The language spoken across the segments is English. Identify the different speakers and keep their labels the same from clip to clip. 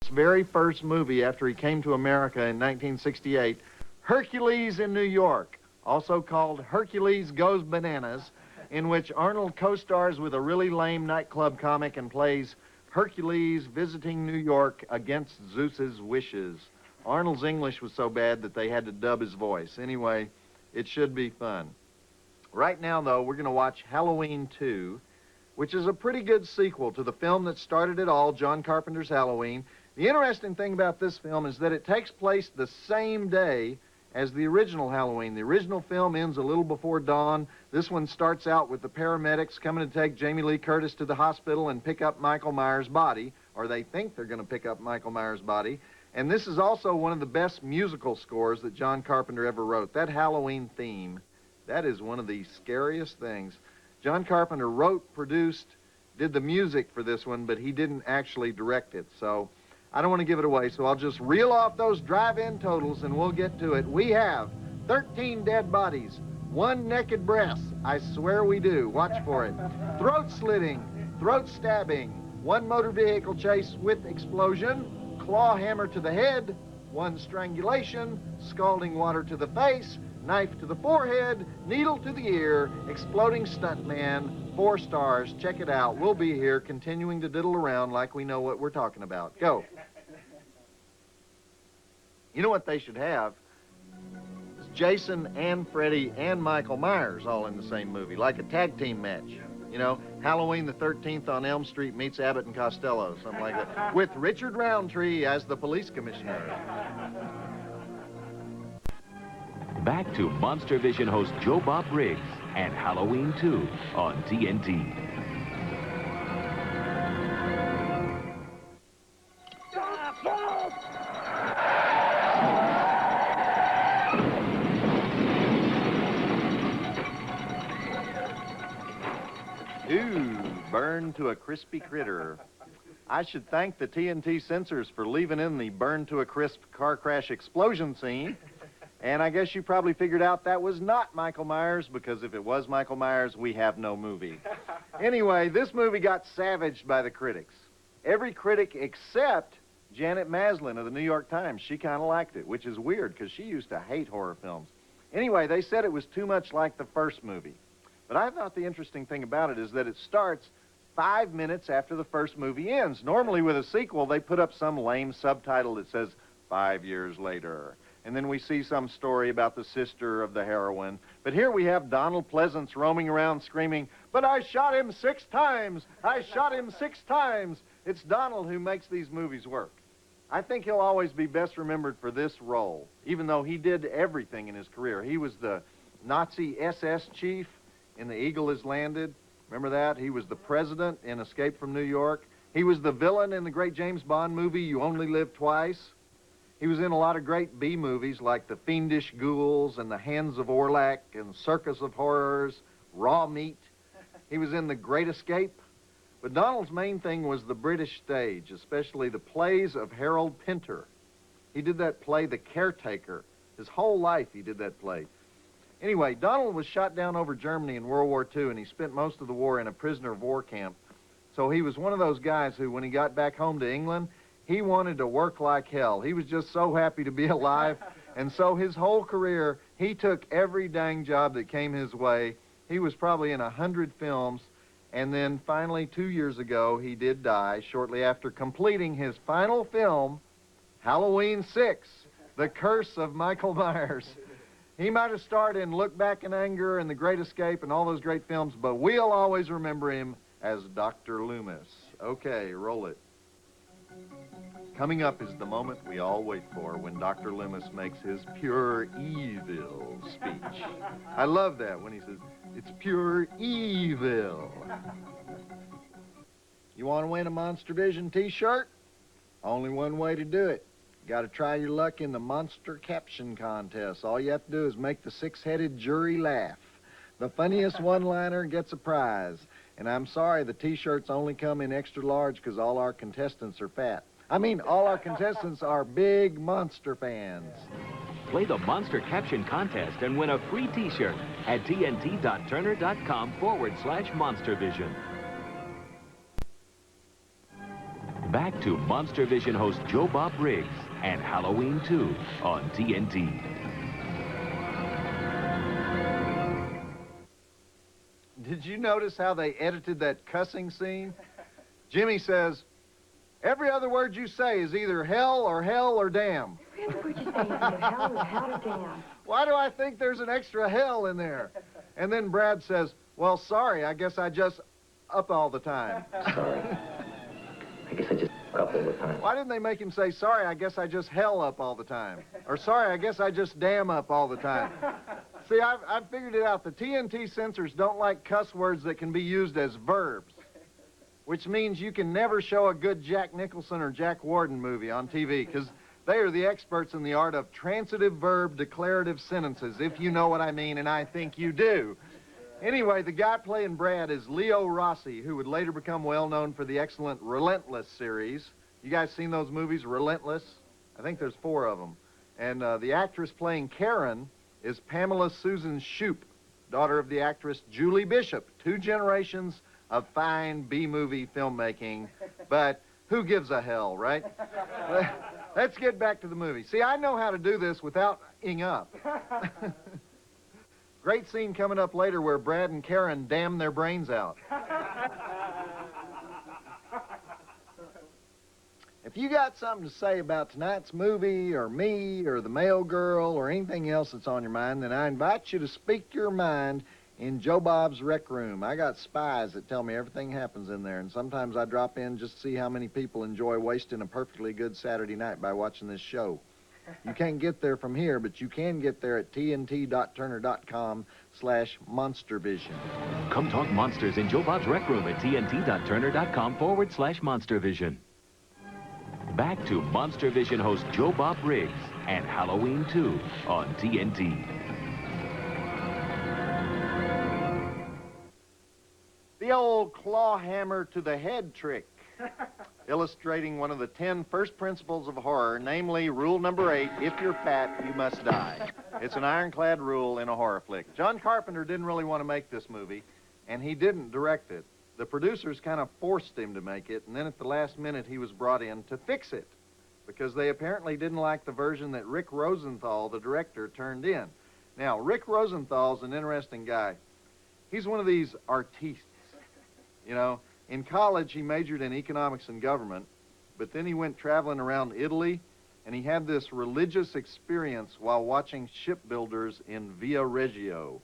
Speaker 1: very first movie after he came to America in 1968, Hercules in New York, also called Hercules Goes Bananas, in which Arnold co-stars with a really lame nightclub comic and plays Hercules visiting New York against Zeus's wishes. Arnold's English was so bad that they had to dub his voice. Anyway, it should be fun. Right now, though, we're going to watch Halloween 2, which is a pretty good sequel to the film that started it all, John Carpenter's Halloween. The interesting thing about this film is that it takes place the same day as the original Halloween. The original film ends a little before dawn. This one starts out with the paramedics coming to take Jamie Lee Curtis to the hospital and pick up Michael Myers' body, or they think they're going to pick up Michael Myers' body. And this is also one of the best musical scores that John Carpenter ever wrote. That Halloween theme, that is one of the scariest things. John Carpenter wrote, produced, did the music for this one, but he didn't actually direct it. So I don't want to give it away, so I'll just reel off those drive-in totals and we'll get to it. We have 13 dead bodies, 1 naked breast. I swear we do. Watch for it. Throat slitting, throat stabbing, 1 motor vehicle chase with explosion, claw hammer to the head, 1 strangulation, scalding water to the face, knife to the forehead, needle to the ear, exploding stuntman, 4 stars. Check it out. We'll be here continuing to diddle around like we know what we're talking about. Go. You know what they should have? It's Jason and Freddy and Michael Myers all in the same movie, like a tag team match. You know, Halloween the 13th on Elm Street meets Abbott and Costello, something like that, with Richard Roundtree as the police commissioner.
Speaker 2: Back to Monstervision host Joe Bob Briggs and Halloween 2 on TNT.
Speaker 1: Ooh, burned to a crispy critter. I should thank the TNT censors for leaving in the burned to a crisp car crash explosion scene. And I guess you probably figured out that was not Michael Myers, because if it was Michael Myers, we have no movie. Anyway, this movie got savaged by the critics. Every critic except Janet Maslin of the New York Times. She kind of liked it, which is weird because she used to hate horror films. Anyway, they said it was too much like the first movie. But I thought the interesting thing about it is that it starts 5 minutes after the first movie ends. Normally with a sequel, they put up some lame subtitle that says 5 years later. And then we see some story about the sister of the heroine. But here we have Donald Pleasance roaming around screaming, "But I shot him 6 times! I shot him 6 times!" It's Donald who makes these movies work. I think he'll always be best remembered for this role, even though he did everything in his career. He was the Nazi SS chief in The Eagle Has Landed. Remember that? He was the president in Escape from New York. He was the villain in the great James Bond movie, You Only Live Twice. He was in a lot of great B movies like The Fiendish Ghouls and The Hands of Orlac and Circus of Horrors, Raw Meat. He was in The Great Escape. But Donald's main thing was the British stage, especially the plays of Harold Pinter. He did that play, The Caretaker. His whole life he did that play. Anyway, Donald was shot down over Germany in World War II, and he spent most of the war in a prisoner of war camp. So he was one of those guys who, when he got back home to England, he wanted to work like hell. He was just so happy to be alive. And so his whole career, he took every dang job that came his way. He was probably in 100 films. And then finally, 2 years ago, he did die shortly after completing his final film, Halloween 6, The Curse of Michael Myers. He might have starred in Look Back in Anger and The Great Escape and all those great films, but we'll always remember him as Dr. Loomis. Okay, roll it. Coming up is the moment we all wait for when Dr. Loomis makes his pure evil speech. I love that when he says, "It's pure evil." You want to win a Monstervision t-shirt? Only one way to do it. You got to try your luck in the Monster Caption Contest. All you have to do is make the 6-headed jury laugh. The funniest one-liner gets a prize. And I'm sorry, the t-shirts only come in extra large because all our contestants are fat. I mean, all our contestants are big Monster fans.
Speaker 2: Play the Monster Caption Contest and win a free t-shirt at tnt.turner.com/Monstervision. Back to Monstervision host Joe Bob Briggs and Halloween 2 on TNT.
Speaker 1: Did you notice how they edited that cussing scene? Jimmy says, every other word you say is either hell or damn.
Speaker 3: Every other word you say is either hell or damn.
Speaker 1: Why do I think there's an extra hell in there? And then Brad says, well, sorry, I guess I just up all the time.
Speaker 4: Sorry. I guess I just up all the time.
Speaker 1: Why didn't they make him say, sorry, I guess I just hell up all the time? Or sorry, I guess I just damn up all the time? See, I've figured it out. The TNT censors don't like cuss words that can be used as verbs, which means you can never show a good Jack Nicholson or Jack Warden movie on TV, because they are the experts in the art of transitive verb declarative sentences, if you know what I mean, and I think you do. Anyway, the guy playing Brad is Leo Rossi, who would later become well known for the excellent Relentless series. You guys seen those movies, Relentless? I think there's 4 of them. And the actress playing Karen is Pamela Susan Shoop, daughter of the actress Julie Bishop. 2 generations of fine B-movie filmmaking, but who gives a hell, right? Let's get back to the movie. See, I know how to do this without ing up. Great scene coming up later where Brad and Karen damn their brains out. If you got something to say about tonight's movie or me or the mail girl or anything else that's on your mind, then I invite you to speak your mind in Joe Bob's Rec Room. I got spies that tell me everything happens in there, and sometimes I drop in just to see how many people enjoy wasting a perfectly good Saturday night by watching this show. You can't get there from here, but you can get there at tnt.turner.com/monstervision.
Speaker 2: Come talk monsters in Joe Bob's Rec Room at tnt.turner.com/monstervision. Back to Monstervision host Joe Bob Briggs and Halloween 2 on TNT.
Speaker 1: The old claw hammer to the head trick, illustrating one of the 10 first principles of horror, namely rule number 8, if you're fat, you must die. It's an ironclad rule in a horror flick. John Carpenter didn't really want to make this movie, and he didn't direct it. The producers kind of forced him to make it, and then at the last minute he was brought in to fix it, because they apparently didn't like the version that Rick Rosenthal, the director, turned in. Now, Rick Rosenthal's an interesting guy. He's one of these artistes. You know, in college, he majored in economics and government, but then he went traveling around Italy, and he had this religious experience while watching shipbuilders in Via Reggio.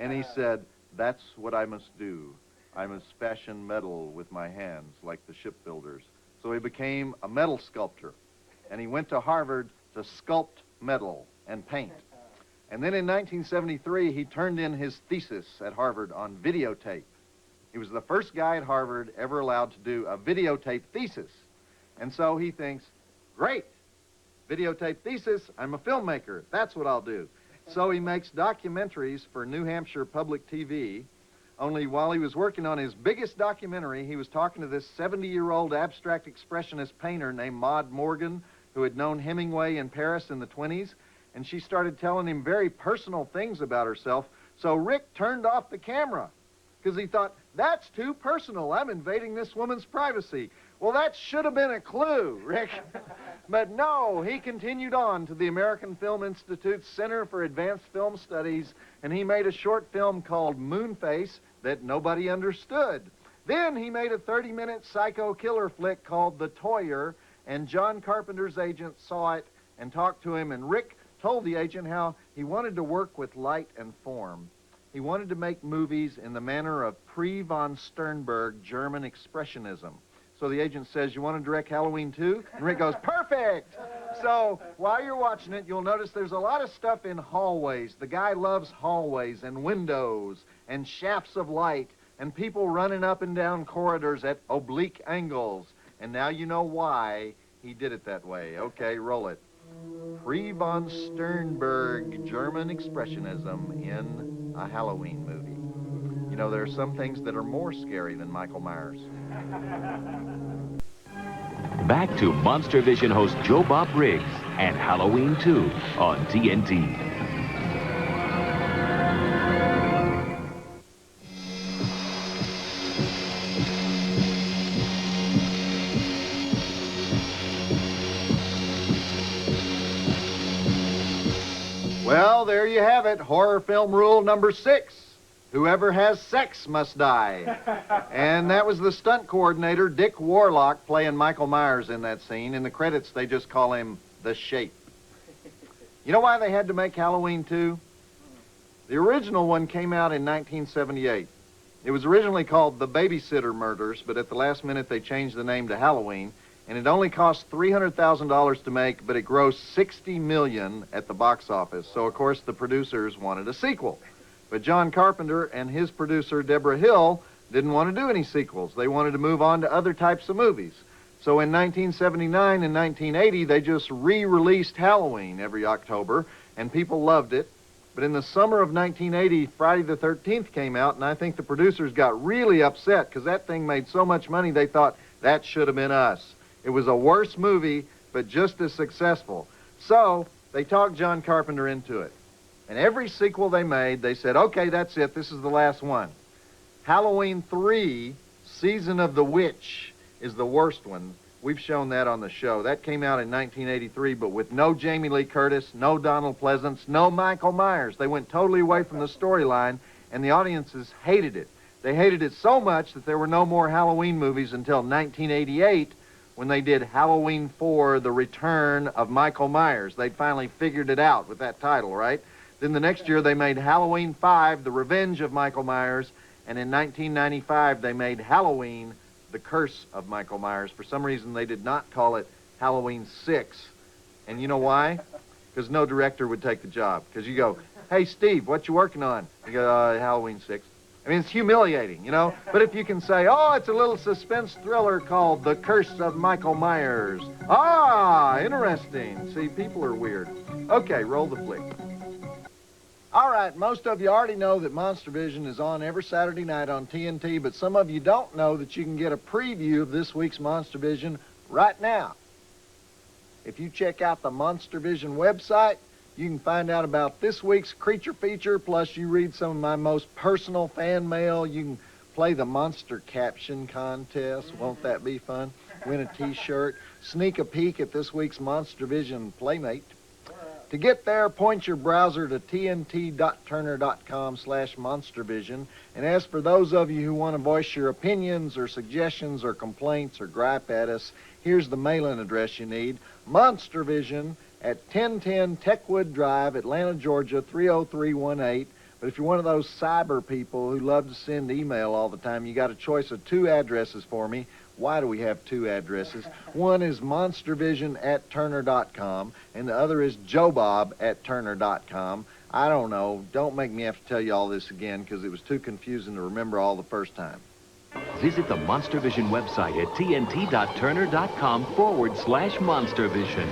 Speaker 1: And he said, that's what I must do. I must fashion metal with my hands, like the shipbuilders. So he became a metal sculptor, and he went to Harvard to sculpt metal and paint. And then in 1973, he turned in his thesis at Harvard on videotape. He was the first guy at Harvard ever allowed to do a videotape thesis. And so he thinks, great, videotape thesis, I'm a filmmaker, that's what I'll do. So he makes documentaries for New Hampshire Public TV, only while he was working on his biggest documentary, he was talking to this 70-year-old abstract expressionist painter named Maud Morgan, who had known Hemingway in Paris in the 20s, and she started telling him very personal things about herself, so Rick turned off the camera, because he thought, that's too personal. I'm invading this woman's privacy. Well, that should have been a clue, Rick. But no, he continued on to the American Film Institute's Center for Advanced Film Studies, and he made a short film called Moonface that nobody understood. Then he made a 30-minute psycho killer flick called The Toyer, and John Carpenter's agent saw it and talked to him, and Rick told the agent how he wanted to work with light and form. He wanted to make movies in the manner of pre-von Sternberg German expressionism. So the agent says, you want to direct Halloween 2? And Rick goes, perfect! So while you're watching it, you'll notice there's a lot of stuff in hallways. The guy loves hallways and windows and shafts of light and people running up and down corridors at oblique angles. And now you know why he did it that way. Okay, roll it. Pre-von Sternberg German expressionism in a Halloween movie. You know, there are some things that are more scary than Michael Myers.
Speaker 2: Back to Monstervision host Joe Bob Briggs and Halloween 2 on TNT.
Speaker 1: Well, there you have it. Horror film rule number 6. Whoever has sex must die. And that was the stunt coordinator, Dick Warlock, playing Michael Myers in that scene. In the credits, they just call him The Shape. You know why they had to make Halloween 2? The original one came out in 1978. It was originally called The Babysitter Murders, but at the last minute they changed the name to Halloween, and it only cost $300,000 to make, but it grossed $60 million at the box office. So, of course, the producers wanted a sequel. But John Carpenter and his producer, Deborah Hill, didn't want to do any sequels. They wanted to move on to other types of movies. So in 1979 and 1980, they just re-released Halloween every October, and people loved it. But in the summer of 1980, Friday the 13th came out, and I think the producers got really upset because that thing made so much money they thought that should have been us. It was a worse movie, but just as successful. So they talked John Carpenter into it. And every sequel they made, they said, okay, that's it. This is the last one. Halloween 3, Season of the Witch, is the worst one. We've shown that on the show. That came out in 1983, but with no Jamie Lee Curtis, no Donald Pleasance, no Michael Myers. They went totally away from the storyline, and the audiences hated it. They hated it so much that there were no more Halloween movies until 1988, when they did Halloween 4, The Return of Michael Myers. They'd finally figured it out with that title, right? Then the next year, they made Halloween 5, The Revenge of Michael Myers, and in 1995, they made Halloween, The Curse of Michael Myers. For some reason, they did not call it Halloween 6. And you know why? Because no director would take the job. Because you go, hey, Steve, what you working on? You go, Halloween 6. I mean, it's humiliating, you know? But if you can say, oh, it's a little suspense thriller called The Curse of Michael Myers. Ah, interesting. See, people are weird. Okay, roll the flick. All right, most of you already know that Monstervision is on every Saturday night on TNT, but some of you don't know that you can get a preview of this week's Monstervision right now. If you check out the Monstervision website, you can find out about this week's creature feature, plus you read some of my most personal fan mail. You can play the monster caption contest. Won't that be fun? Win a t-shirt. Sneak a peek at this week's Monstervision Playmate. To get there, point your browser to tnt.turner.com/monstervision. And as for those of you who want to voice your opinions or suggestions or complaints or gripe at us, here's the mailing address you need. Monstervision at 1010 Techwood Drive, Atlanta, Georgia, 30318. But if you're one of those cyber people who love to send email all the time, you got a choice of 2 addresses for me. Why do we have 2 addresses? One is monstervision@turner.com, and the other is joebob@turner.com. I don't know. Don't make me have to tell you all this again because it was too confusing to remember all the first time.
Speaker 2: Visit the Monstervision website at tnt.turner.com/Monstervision.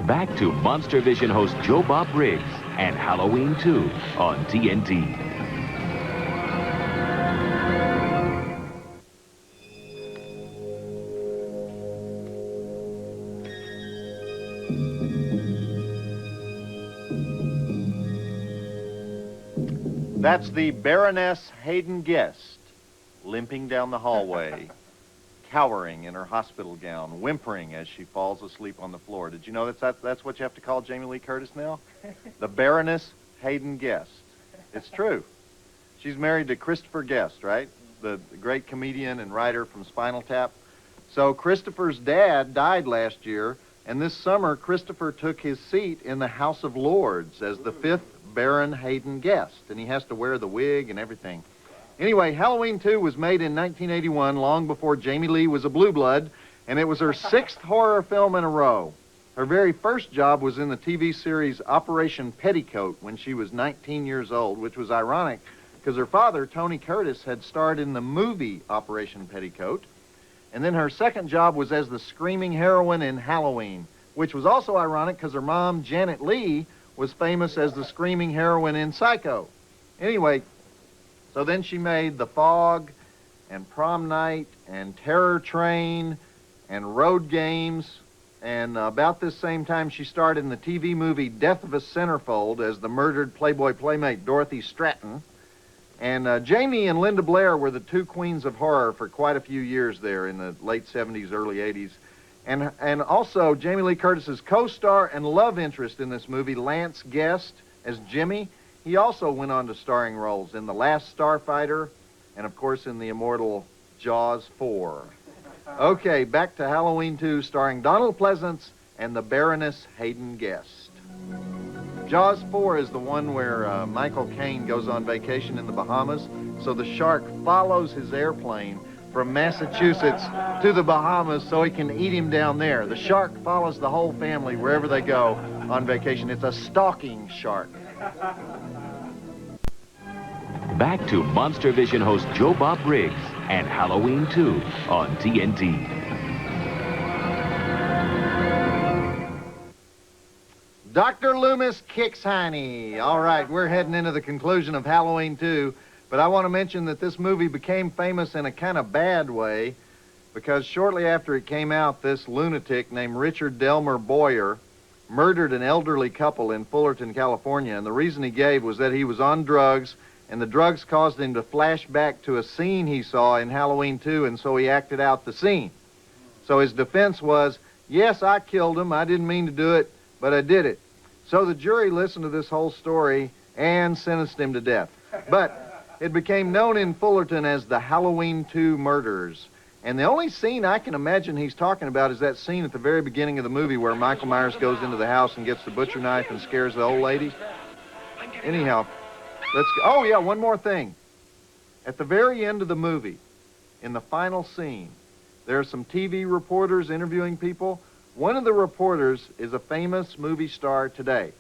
Speaker 2: Back to Monstervision host Joe Bob Briggs and Halloween 2 on TNT.
Speaker 1: That's the Baroness Hayden Guest, limping down the hallway, cowering in her hospital gown, whimpering as she falls asleep on the floor. Did you know that's what you have to call Jamie Lee Curtis now? The Baroness Hayden Guest. It's true. She's married to Christopher Guest, right? The great comedian and writer from Spinal Tap. So Christopher's dad died last year, and this summer Christopher took his seat in the House of Lords as the 5th Baron Hayden Guest, and he has to wear the wig and everything. Anyway, Halloween 2 was made in 1981, long before Jamie Lee was a blue blood, and it was her 6th horror film in a row. Her very first job was in the TV series Operation Petticoat when she was 19 years old, which was ironic because her father, Tony Curtis, had starred in the movie Operation Petticoat. And then her second job was as the screaming heroine in Halloween, which was also ironic because her mom, Janet Leigh, was famous as the screaming heroine in Psycho. Anyway, so then she made The Fog and Prom Night and Terror Train and Road Games. And about this same time, she starred in the TV movie Death of a Centerfold as the murdered Playboy playmate Dorothy Stratton. And Jamie and Linda Blair were the 2 queens of horror for quite a few years there in the late 70s, early 80s. And also Jamie Lee Curtis's co-star and love interest in this movie, Lance Guest, as Jimmy. He also went on to starring roles in The Last Starfighter and, of course, in the immortal Jaws 4. Okay, back to Halloween 2, starring Donald Pleasance and the Baroness Hayden Guest. Jaws 4 is the one where Michael Caine goes on vacation in the Bahamas, so the shark follows his airplane from Massachusetts to the Bahamas so he can eat him down there. The shark follows the whole family wherever they go on vacation. It's a stalking shark.
Speaker 2: Back to Monstervision host Joe Bob Briggs and Halloween 2 on TNT.
Speaker 1: Dr. Loomis kicks Heine. All right, we're heading into the conclusion of Halloween 2, but I want to mention that this movie became famous in a kind of bad way because shortly after it came out, this lunatic named Richard Delmer Boyer murdered an elderly couple in Fullerton, California, and the reason he gave was that he was on drugs, and the drugs caused him to flash back to a scene he saw in Halloween 2, and so he acted out the scene. So his defense was, yes, I killed him, I didn't mean to do it, but I did it. So the jury listened to this whole story and sentenced him to death. But it became known in Fullerton as the Halloween 2 murders. And the only scene I can imagine he's talking about is that scene at the very beginning of the movie where Michael Myers goes into the house and gets the butcher knife and scares the old lady. Anyhow, let's go. Oh, yeah, one more thing. At the very end of the movie, in the final scene, there are some TV reporters interviewing people. One of the reporters is a famous movie star today.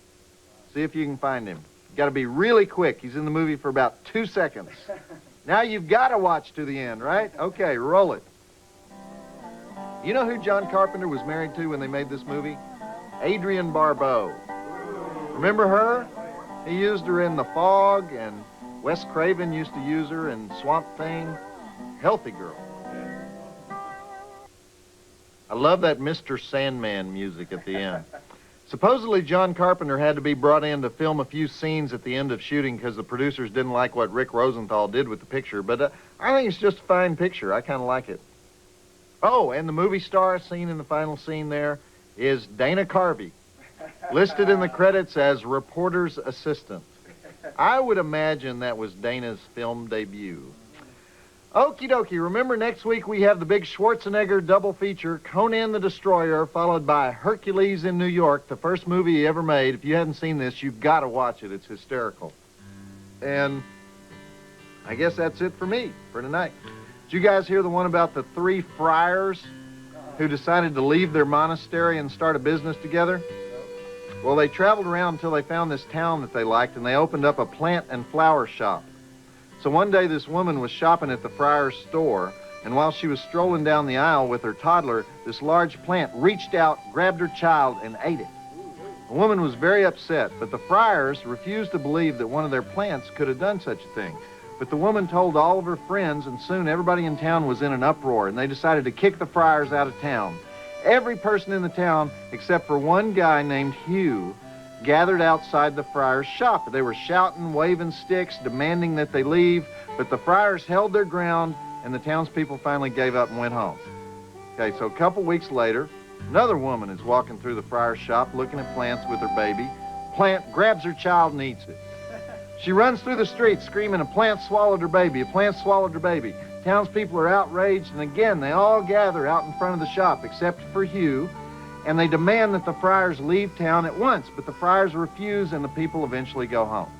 Speaker 1: See if you can find him. Got to be really quick. He's in the movie for about 2 seconds. Now you've got to watch to the end, right? Okay, roll it. You know who John Carpenter was married to when they made this movie? Adrienne Barbeau. Remember her? He used her in The Fog, and Wes Craven used to use her in Swamp Thing. Healthy girl. I love that Mr. Sandman music at the end. Supposedly, John Carpenter had to be brought in to film a few scenes at the end of shooting because the producers didn't like what Rick Rosenthal did with the picture, but I think it's just a fine picture. I kind of like it. Oh, and the movie star seen in the final scene there is Dana Carvey, listed in the credits as reporter's assistant. I would imagine that was Dana's film debut. Okie dokie, remember next week we have the big Schwarzenegger double feature, Conan the Destroyer, followed by Hercules in New York, the first movie he ever made. If you hadn't seen this, you've got to watch it. It's hysterical. And I guess that's it for me for tonight. Did you guys hear the one about the 3 friars who decided to leave their monastery and start a business together? Well, they traveled around until they found this town that they liked, and they opened up a plant and flower shop. So one day this woman was shopping at the friar's store, and while she was strolling down the aisle with her toddler, this large plant reached out, grabbed her child, and ate it. The woman was very upset, but the friars refused to believe that one of their plants could have done such a thing. But the woman told all of her friends, and soon everybody in town was in an uproar, and they decided to kick the friars out of town. Every person in the town, except for one guy named Hugh, gathered outside the friar's shop. They were shouting, waving sticks, demanding that they leave, but the friars held their ground, and the townspeople finally gave up and went home. Okay, so a couple weeks later, another woman is walking through the friar's shop looking at plants with her baby. Plant grabs her child and eats it. She runs through the streets screaming, a plant swallowed her baby, a plant swallowed her baby. Townspeople are outraged, and again, they all gather out in front of the shop, except for Hugh, and they demand that the friars leave town at once, but the friars refuse, and the people eventually go home.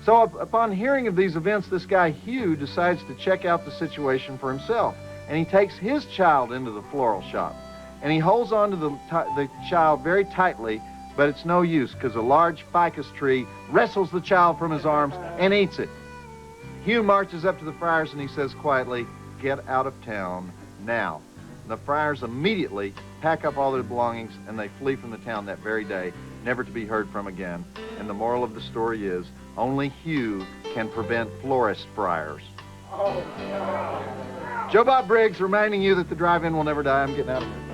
Speaker 1: So upon hearing of these events, this guy Hugh decides to check out the situation for himself, and he takes his child into the floral shop, and he holds on to the child very tightly, but it's no use because a large ficus tree wrestles the child from his arms and eats it. Hugh marches up to the friars and he says quietly, "Get out of town now." And the friars immediately pack up all their belongings and they flee from the town that very day, never to be heard from again. And the moral of the story is, only Hugh can prevent florist friars. Joe Bob Briggs reminding you that the drive-in will never die. I'm getting out of here.